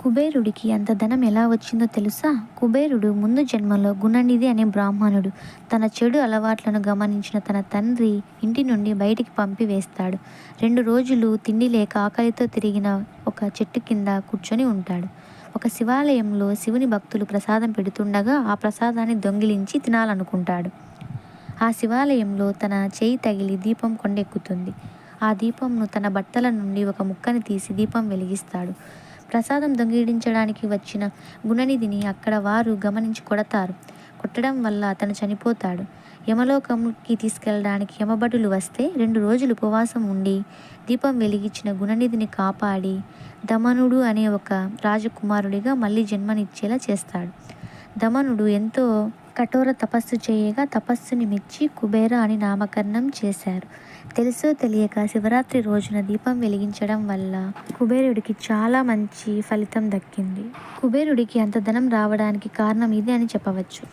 కుబేరుడికి అంత ధనం ఎలా వచ్చిందో తెలుసా? కుబేరుడు ముందు జన్మలో గుణనిధి అనే బ్రాహ్మణుడు. తన చెడు అలవాట్లను గమనించిన తన తండ్రి ఇంటి నుండి బయటికి పంపివేస్తాడు. 2 రోజులు తిండి లేక ఆకలితో తిరిగిన ఒక చెట్టు కింద కూర్చొని ఉంటాడు. ఒక శివాలయంలో శివుని భక్తులు ప్రసాదం పెడుతుండగా ఆ ప్రసాదాన్ని దొంగిలించి తినాలనుకుంటాడు. ఆ శివాలయంలో తన చేయి తగిలి దీపం కొండెక్కుతుంది. ఆ దీపంను తన బట్టల నుండి ఒక ముక్కని తీసి దీపం వెలిగిస్తాడు. ప్రసాదం దొంగిలించడానికి వచ్చిన గుణనిధిని అక్కడ వారు గమనించి కొడతారు. కొట్టడం వల్ల అతను చనిపోతాడు. యమలోకంకి తీసుకెళ్ళడానికి యమభటులు వస్తే 2 రోజులు ఉపవాసం ఉండి దీపం వెలిగించిన గుణనిధిని కాపాడి దమనుడు అనే ఒక రాజకుమారుడిగా మళ్ళీ జన్మనిచ్చేలా చేస్తాడు. దమనుడు ఎంతో కఠోర తపస్సు చేయగా తపస్సుని మెచ్చి కుబేర అని నామకరణం చేశారు. తెలుసో తెలియక శివరాత్రి రోజున దీపం వెలిగించడం వల్ల కుబేరుడికి చాలా మంచి ఫలితం దక్కింది. కుబేరుడికి అంత ధనం రావడానికి కారణం ఇదే అని చెప్పవచ్చు.